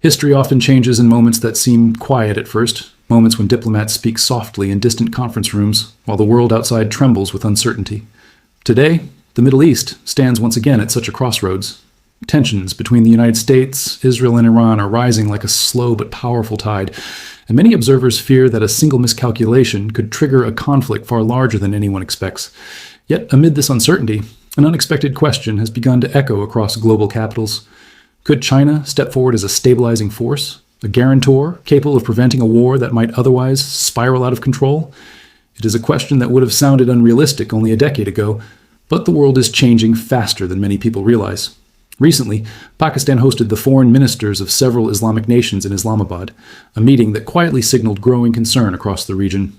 History often changes in moments that seem quiet at first, moments when diplomats speak softly in distant conference rooms, while the world outside trembles with uncertainty. Today, the Middle East stands once again at such a crossroads. Tensions between the United States, Israel, and Iran are rising like a slow but powerful tide, and many observers fear that a single miscalculation could trigger a conflict far larger than anyone expects. Yet, amid this uncertainty, an unexpected question has begun to echo across global capitals. Could China step forward as a stabilizing force, a guarantor capable of preventing a war that might otherwise spiral out of control? It is a question that would have sounded unrealistic only a decade ago, but the world is changing faster than many people realize. Recently, Pakistan hosted the foreign ministers of several Islamic nations in Islamabad, a meeting that quietly signaled growing concern across the region.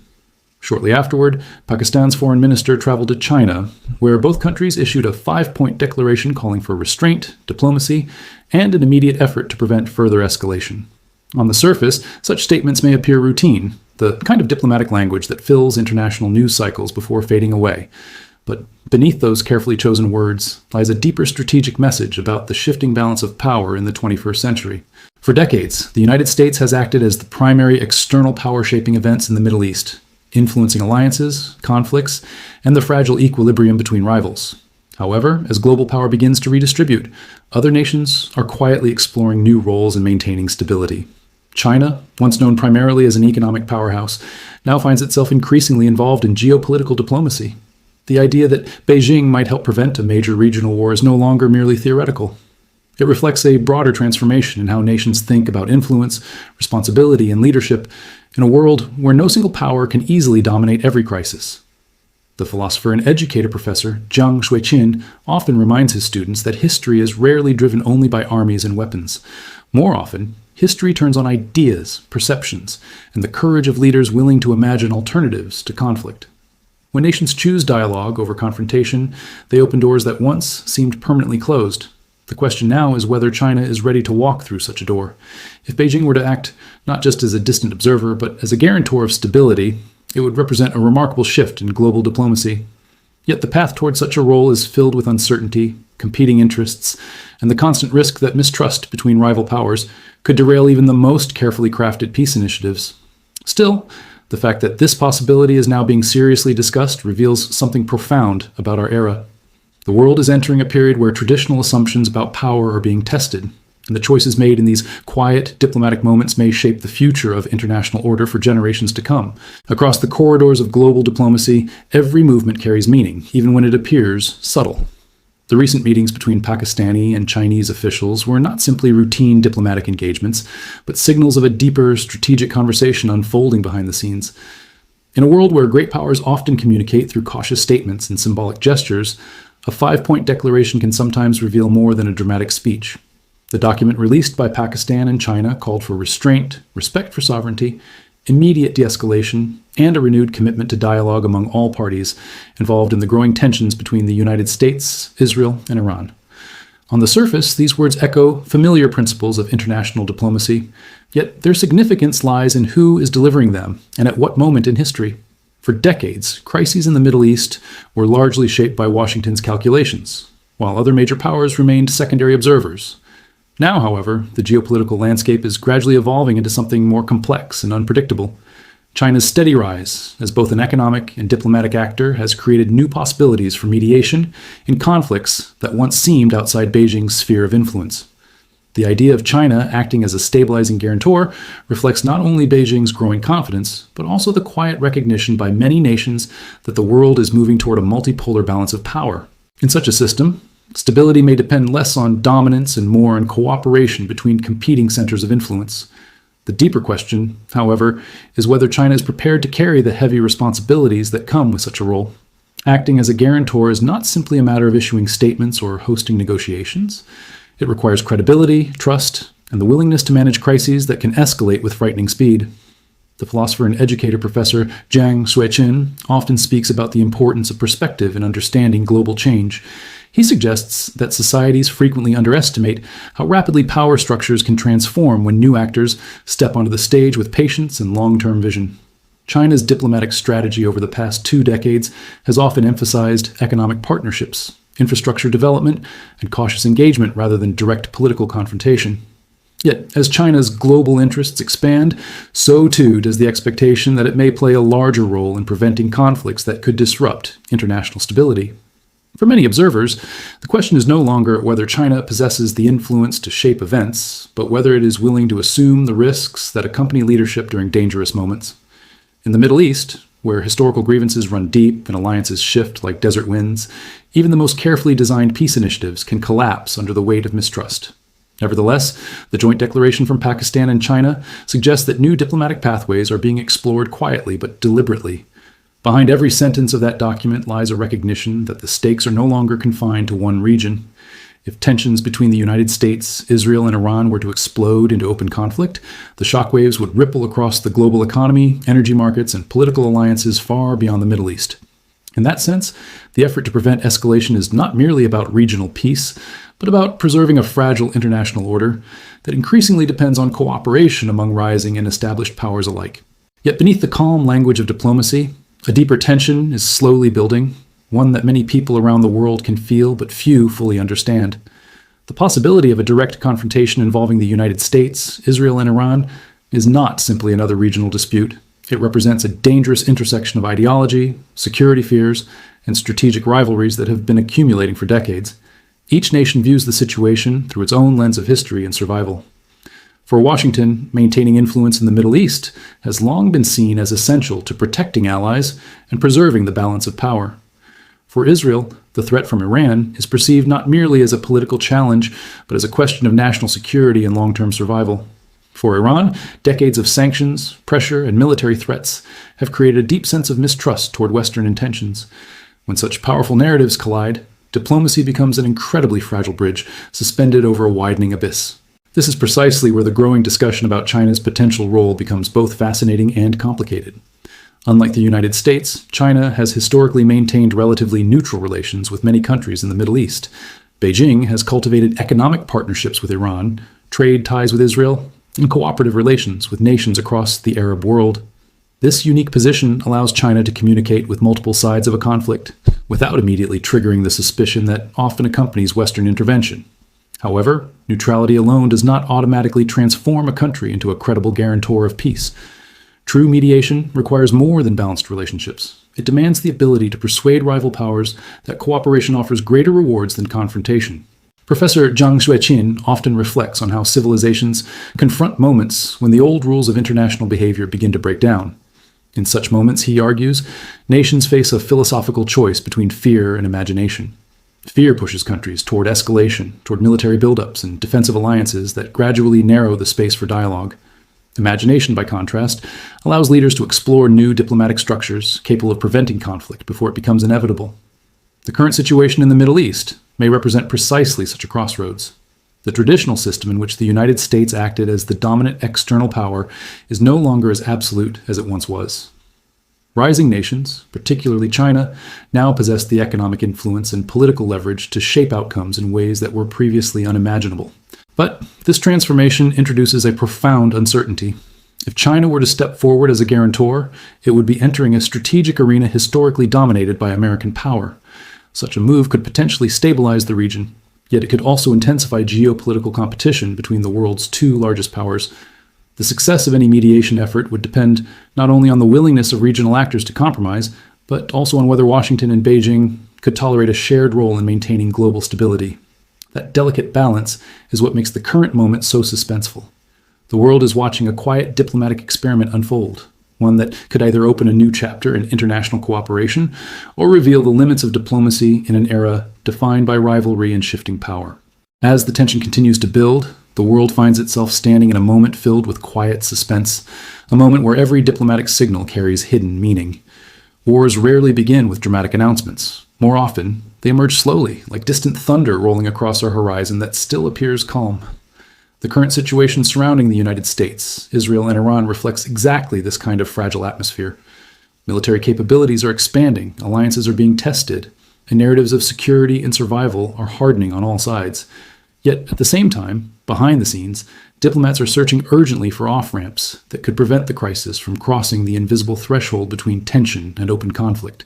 Shortly afterward, Pakistan's foreign minister traveled to China, where both countries issued a 5-point declaration calling for restraint, diplomacy, and an immediate effort to prevent further escalation. On the surface, such statements may appear routine, the kind of diplomatic language that fills international news cycles before fading away. But beneath those carefully chosen words lies a deeper strategic message about the shifting balance of power in the 21st century. For decades, the United States has acted as the primary external power-shaping events in the Middle East, influencing alliances, conflicts, and the fragile equilibrium between rivals. However, as global power begins to redistribute, other nations are quietly exploring new roles in maintaining stability. China, once known primarily as an economic powerhouse, now finds itself increasingly involved in geopolitical diplomacy. The idea that Beijing might help prevent a major regional war is no longer merely theoretical. It reflects a broader transformation in how nations think about influence, responsibility, and leadership in a world where no single power can easily dominate every crisis. The philosopher and educator professor Jiang Xueqin often reminds his students that history is rarely driven only by armies and weapons. More often, history turns on ideas, perceptions, and the courage of leaders willing to imagine alternatives to conflict. When nations choose dialogue over confrontation, they open doors that once seemed permanently closed. The question now is whether China is ready to walk through such a door. If Beijing were to act not just as a distant observer, but as a guarantor of stability, it would represent a remarkable shift in global diplomacy. Yet the path toward such a role is filled with uncertainty, competing interests, and the constant risk that mistrust between rival powers could derail even the most carefully crafted peace initiatives. Still, the fact that this possibility is now being seriously discussed reveals something profound about our era. The world is entering a period where traditional assumptions about power are being tested, and the choices made in these quiet, diplomatic moments may shape the future of international order for generations to come. Across the corridors of global diplomacy, every movement carries meaning, even when it appears subtle. The recent meetings between Pakistani and Chinese officials were not simply routine diplomatic engagements, but signals of a deeper, strategic conversation unfolding behind the scenes. In a world where great powers often communicate through cautious statements and symbolic gestures, a 5-point declaration can sometimes reveal more than a dramatic speech. The document released by Pakistan and China called for restraint, respect for sovereignty, immediate de-escalation, and a renewed commitment to dialogue among all parties involved in the growing tensions between the United States, Israel, and Iran. On the surface, these words echo familiar principles of international diplomacy, yet their significance lies in who is delivering them and at what moment in history. For decades, crises in the Middle East were largely shaped by Washington's calculations, while other major powers remained secondary observers. Now, however, the geopolitical landscape is gradually evolving into something more complex and unpredictable. China's steady rise as both an economic and diplomatic actor has created new possibilities for mediation in conflicts that once seemed outside Beijing's sphere of influence. The idea of China acting as a stabilizing guarantor reflects not only Beijing's growing confidence, but also the quiet recognition by many nations that the world is moving toward a multipolar balance of power. In such a system, stability may depend less on dominance and more on cooperation between competing centers of influence. The deeper question, however, is whether China is prepared to carry the heavy responsibilities that come with such a role. Acting as a guarantor is not simply a matter of issuing statements or hosting negotiations. It requires credibility, trust, and the willingness to manage crises that can escalate with frightening speed. The philosopher and educator professor Jiang Xueqin often speaks about the importance of perspective in understanding global change. He suggests that societies frequently underestimate how rapidly power structures can transform when new actors step onto the stage with patience and long-term vision. China's diplomatic strategy over the past 2 decades has often emphasized economic partnerships, infrastructure development, and cautious engagement rather than direct political confrontation. Yet, as China's global interests expand, so too does the expectation that it may play a larger role in preventing conflicts that could disrupt international stability. For many observers, the question is no longer whether China possesses the influence to shape events, but whether it is willing to assume the risks that accompany leadership during dangerous moments. In the Middle East, where historical grievances run deep and alliances shift like desert winds, even the most carefully designed peace initiatives can collapse under the weight of mistrust. Nevertheless, the joint declaration from Pakistan and China suggests that new diplomatic pathways are being explored quietly but deliberately. Behind every sentence of that document lies a recognition that the stakes are no longer confined to one region. If tensions between the United States, Israel, and Iran were to explode into open conflict, the shockwaves would ripple across the global economy, energy markets, and political alliances far beyond the Middle East. In that sense, the effort to prevent escalation is not merely about regional peace, but about preserving a fragile international order that increasingly depends on cooperation among rising and established powers alike. Yet beneath the calm language of diplomacy, a deeper tension is slowly building, one that many people around the world can feel but few fully understand. The possibility of a direct confrontation involving the United States, Israel, and Iran is not simply another regional dispute. It represents a dangerous intersection of ideology, security fears, and strategic rivalries that have been accumulating for decades. Each nation views the situation through its own lens of history and survival. For Washington, maintaining influence in the Middle East has long been seen as essential to protecting allies and preserving the balance of power. For Israel, the threat from Iran is perceived not merely as a political challenge, but as a question of national security and long-term survival. For Iran, decades of sanctions, pressure, and military threats have created a deep sense of mistrust toward Western intentions. When such powerful narratives collide, diplomacy becomes an incredibly fragile bridge, suspended over a widening abyss. This is precisely where the growing discussion about China's potential role becomes both fascinating and complicated. Unlike the United States, China has historically maintained relatively neutral relations with many countries in the Middle East. Beijing has cultivated economic partnerships with Iran, trade ties with Israel, and cooperative relations with nations across the Arab world. This unique position allows China to communicate with multiple sides of a conflict without immediately triggering the suspicion that often accompanies Western intervention. However, neutrality alone does not automatically transform a country into a credible guarantor of peace. True mediation requires more than balanced relationships. It demands the ability to persuade rival powers that cooperation offers greater rewards than confrontation. Professor Jiang Xueqin often reflects on how civilizations confront moments when the old rules of international behavior begin to break down. In such moments, he argues, nations face a philosophical choice between fear and imagination. Fear pushes countries toward escalation, toward military buildups and defensive alliances that gradually narrow the space for dialogue. Imagination, by contrast, allows leaders to explore new diplomatic structures capable of preventing conflict before it becomes inevitable. The current situation in the Middle East may represent precisely such a crossroads. The traditional system in which the United States acted as the dominant external power is no longer as absolute as it once was. Rising nations, particularly China, now possess the economic influence and political leverage to shape outcomes in ways that were previously unimaginable. But this transformation introduces a profound uncertainty. If China were to step forward as a guarantor, it would be entering a strategic arena historically dominated by American power. Such a move could potentially stabilize the region, yet it could also intensify geopolitical competition between the world's two largest powers. The success of any mediation effort would depend not only on the willingness of regional actors to compromise, but also on whether Washington and Beijing could tolerate a shared role in maintaining global stability. That delicate balance is what makes the current moment so suspenseful. The world is watching a quiet diplomatic experiment unfold, one that could either open a new chapter in international cooperation or reveal the limits of diplomacy in an era defined by rivalry and shifting power. As the tension continues to build, the world finds itself standing in a moment filled with quiet suspense, a moment where every diplomatic signal carries hidden meaning. Wars rarely begin with dramatic announcements. More often, they emerge slowly, like distant thunder rolling across our horizon that still appears calm. The current situation surrounding the United States, Israel, and Iran reflects exactly this kind of fragile atmosphere. Military capabilities are expanding, alliances are being tested, and narratives of security and survival are hardening on all sides. Yet, at the same time, behind the scenes, diplomats are searching urgently for off-ramps that could prevent the crisis from crossing the invisible threshold between tension and open conflict.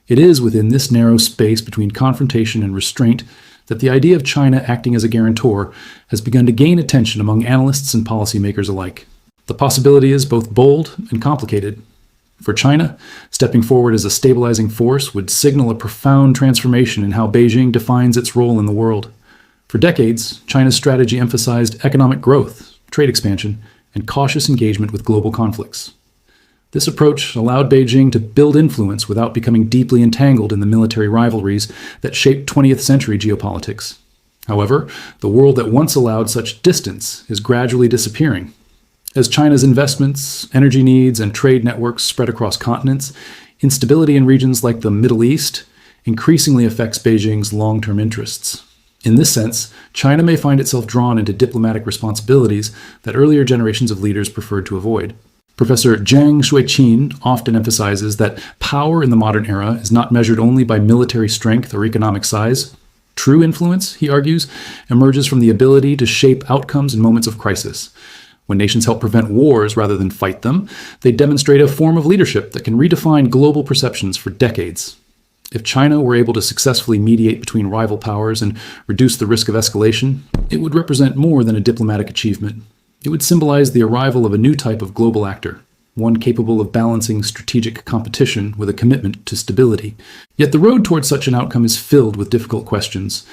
It is within this narrow space between confrontation and restraint that the idea of China acting as a guarantor has begun to gain attention among analysts and policymakers alike. The possibility is both bold and complicated. For China, stepping forward as a stabilizing force would signal a profound transformation in how Beijing defines its role in the world. For decades, China's strategy emphasized economic growth, trade expansion, and cautious engagement with global conflicts. This approach allowed Beijing to build influence without becoming deeply entangled in the military rivalries that shaped 20th century geopolitics. However, the world that once allowed such distance is gradually disappearing. As China's investments, energy needs, and trade networks spread across continents, instability in regions like the Middle East increasingly affects Beijing's long-term interests. In this sense, China may find itself drawn into diplomatic responsibilities that earlier generations of leaders preferred to avoid. Professor Jiang Xueqin often emphasizes that power in the modern era is not measured only by military strength or economic size. True influence, he argues, emerges from the ability to shape outcomes in moments of crisis. When nations help prevent wars rather than fight them, they demonstrate a form of leadership that can redefine global perceptions for decades. If China were able to successfully mediate between rival powers and reduce the risk of escalation, it would represent more than a diplomatic achievement. It would symbolize the arrival of a new type of global actor, one capable of balancing strategic competition with a commitment to stability. Yet the road towards such an outcome is filled with difficult questions.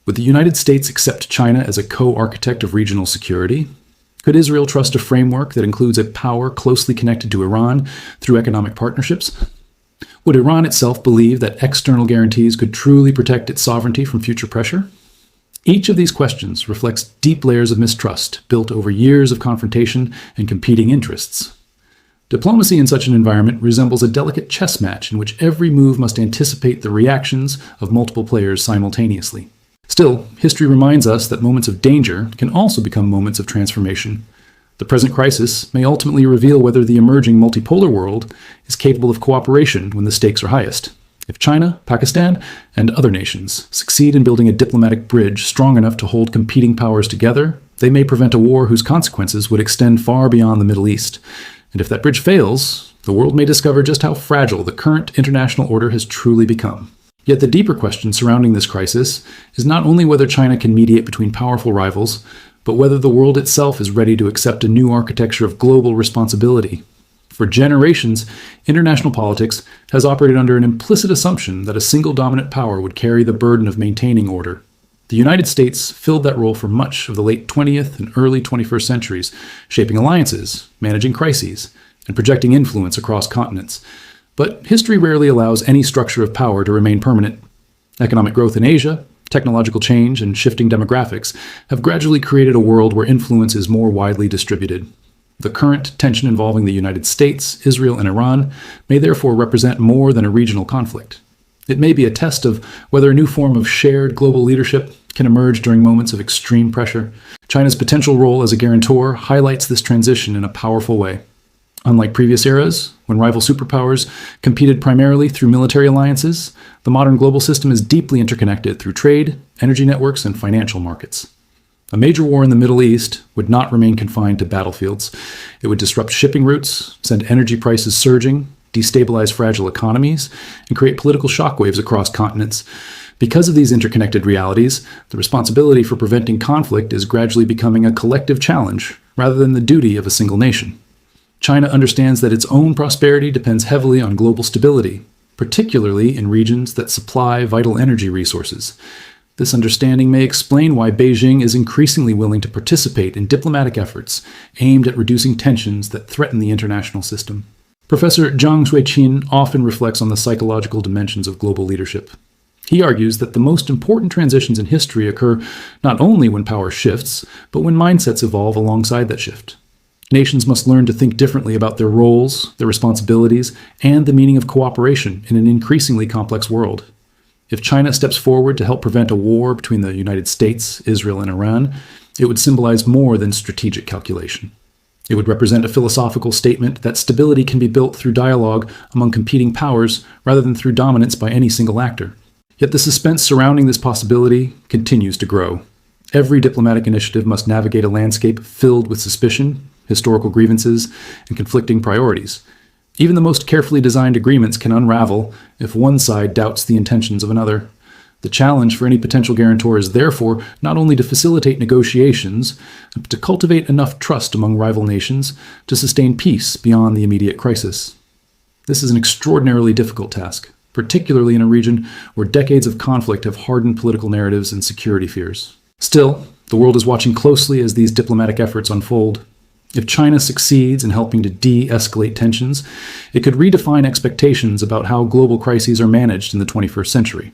Would the United States accept China as a co-architect of regional security? Could Israel trust a framework that includes a power closely connected to Iran through economic partnerships? Would Iran itself believe that external guarantees could truly protect its sovereignty from future pressure? Each of these questions reflects deep layers of mistrust built over years of confrontation and competing interests. Diplomacy in such an environment resembles a delicate chess match in which every move must anticipate the reactions of multiple players simultaneously. Still, history reminds us that moments of danger can also become moments of transformation. The present crisis may ultimately reveal whether the emerging multipolar world is capable of cooperation when the stakes are highest. If China, Pakistan, and other nations succeed in building a diplomatic bridge strong enough to hold competing powers together, they may prevent a war whose consequences would extend far beyond the Middle East. And if that bridge fails, the world may discover just how fragile the current international order has truly become. Yet the deeper question surrounding this crisis is not only whether China can mediate between powerful rivals, but whether the world itself is ready to accept a new architecture of global responsibility. For generations, international politics has operated under an implicit assumption that a single dominant power would carry the burden of maintaining order. The United States filled that role for much of the late 20th and early 21st centuries, shaping alliances, managing crises, and projecting influence across continents. But history rarely allows any structure of power to remain permanent. Economic growth in Asia, technological change, and shifting demographics have gradually created a world where influence is more widely distributed. The current tension involving the United States, Israel, and Iran may therefore represent more than a regional conflict. It may be a test of whether a new form of shared global leadership can emerge during moments of extreme pressure. China's potential role as a guarantor highlights this transition in a powerful way. Unlike previous eras, when rival superpowers competed primarily through military alliances, the modern global system is deeply interconnected through trade, energy networks, and financial markets. A major war in the Middle East would not remain confined to battlefields. It would disrupt shipping routes, send energy prices surging, destabilize fragile economies, and create political shockwaves across continents. Because of these interconnected realities, the responsibility for preventing conflict is gradually becoming a collective challenge rather than the duty of a single nation. China understands that its own prosperity depends heavily on global stability, particularly in regions that supply vital energy resources. This understanding may explain why Beijing is increasingly willing to participate in diplomatic efforts aimed at reducing tensions that threaten the international system. Professor Jiang Xueqin often reflects on the psychological dimensions of global leadership. He argues that the most important transitions in history occur not only when power shifts, but when mindsets evolve alongside that shift. Nations must learn to think differently about their roles, their responsibilities, and the meaning of cooperation in an increasingly complex world. If China steps forward to help prevent a war between the United States, Israel, and Iran, it would symbolize more than strategic calculation. It would represent a philosophical statement that stability can be built through dialogue among competing powers rather than through dominance by any single actor. Yet the suspense surrounding this possibility continues to grow. Every diplomatic initiative must navigate a landscape filled with suspicion, historical grievances, and conflicting priorities. Even the most carefully designed agreements can unravel if one side doubts the intentions of another. The challenge for any potential guarantor is therefore not only to facilitate negotiations, but to cultivate enough trust among rival nations to sustain peace beyond the immediate crisis. This is an extraordinarily difficult task, particularly in a region where decades of conflict have hardened political narratives and security fears. Still, the world is watching closely as these diplomatic efforts unfold. If China succeeds in helping to de-escalate tensions, it could redefine expectations about how global crises are managed in the 21st century.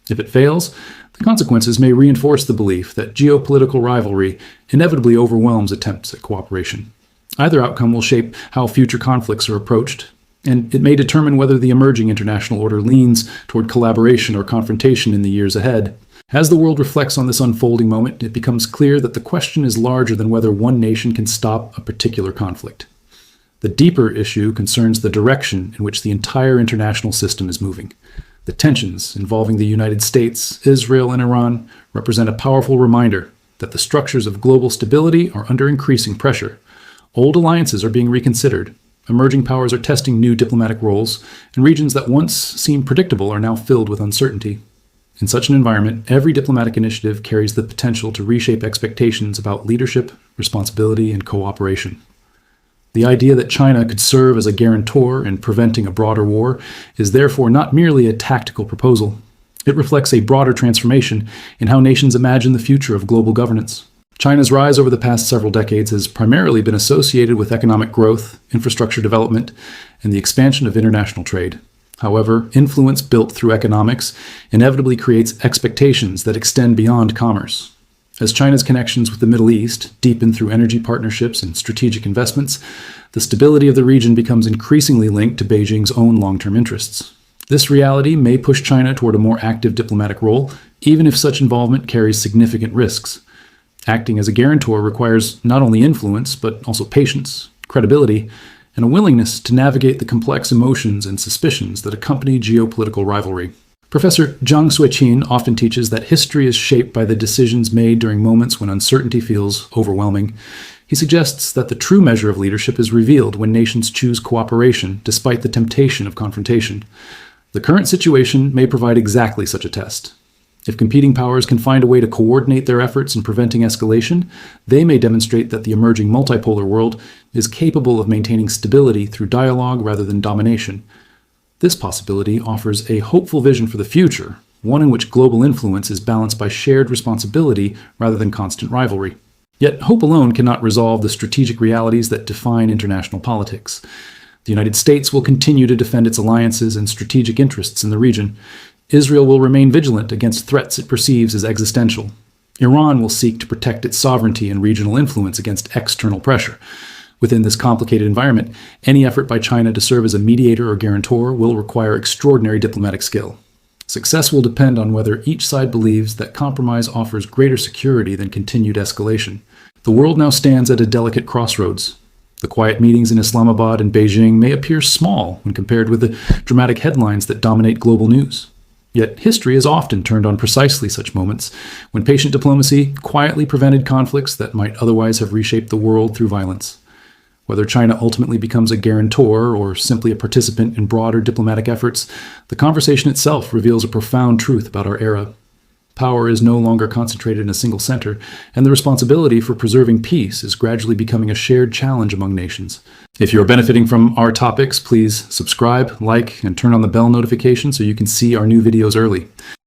If it fails, the consequences may reinforce the belief that geopolitical rivalry inevitably overwhelms attempts at cooperation. Either outcome will shape how future conflicts are approached, and it may determine whether the emerging international order leans toward collaboration or confrontation in the years ahead. As the world reflects on this unfolding moment, it becomes clear that the question is larger than whether one nation can stop a particular conflict. The deeper issue concerns the direction in which the entire international system is moving. The tensions involving the United States, Israel, and Iran represent a powerful reminder that the structures of global stability are under increasing pressure. Old alliances are being reconsidered. Emerging powers are testing new diplomatic roles, and regions that once seemed predictable are now filled with uncertainty. In such an environment, every diplomatic initiative carries the potential to reshape expectations about leadership, responsibility, and cooperation. The idea that China could serve as a guarantor in preventing a broader war is therefore not merely a tactical proposal. It reflects a broader transformation in how nations imagine the future of global governance. China's rise over the past several decades has primarily been associated with economic growth, infrastructure development, and the expansion of international trade. However, influence built through economics inevitably creates expectations that extend beyond commerce. As China's connections with the Middle East deepen through energy partnerships and strategic investments, the stability of the region becomes increasingly linked to Beijing's own long-term interests. This reality may push China toward a more active diplomatic role, even if such involvement carries significant risks. Acting as a guarantor requires not only influence, but also patience, credibility, and a willingness to navigate the complex emotions and suspicions that accompany geopolitical rivalry. Professor Jiang Xueqin often teaches that history is shaped by the decisions made during moments when uncertainty feels overwhelming. He suggests that the true measure of leadership is revealed when nations choose cooperation despite the temptation of confrontation. The current situation may provide exactly such a test. If competing powers can find a way to coordinate their efforts in preventing escalation, they may demonstrate that the emerging multipolar world is capable of maintaining stability through dialogue rather than domination. This possibility offers a hopeful vision for the future, one in which global influence is balanced by shared responsibility rather than constant rivalry. Yet hope alone cannot resolve the strategic realities that define international politics. The United States will continue to defend its alliances and strategic interests in the region. Israel will remain vigilant against threats it perceives as existential. Iran will seek to protect its sovereignty and regional influence against external pressure. Within this complicated environment, any effort by China to serve as a mediator or guarantor will require extraordinary diplomatic skill. Success will depend on whether each side believes that compromise offers greater security than continued escalation. The world now stands at a delicate crossroads. The quiet meetings in Islamabad and Beijing may appear small when compared with the dramatic headlines that dominate global news. Yet history has often turned on precisely such moments, when patient diplomacy quietly prevented conflicts that might otherwise have reshaped the world through violence. Whether China ultimately becomes a guarantor or simply a participant in broader diplomatic efforts, the conversation itself reveals a profound truth about our era. Power is no longer concentrated in a single center, and the responsibility for preserving peace is gradually becoming a shared challenge among nations. If you are benefiting from our topics, please subscribe, like, and turn on the bell notification so you can see our new videos early.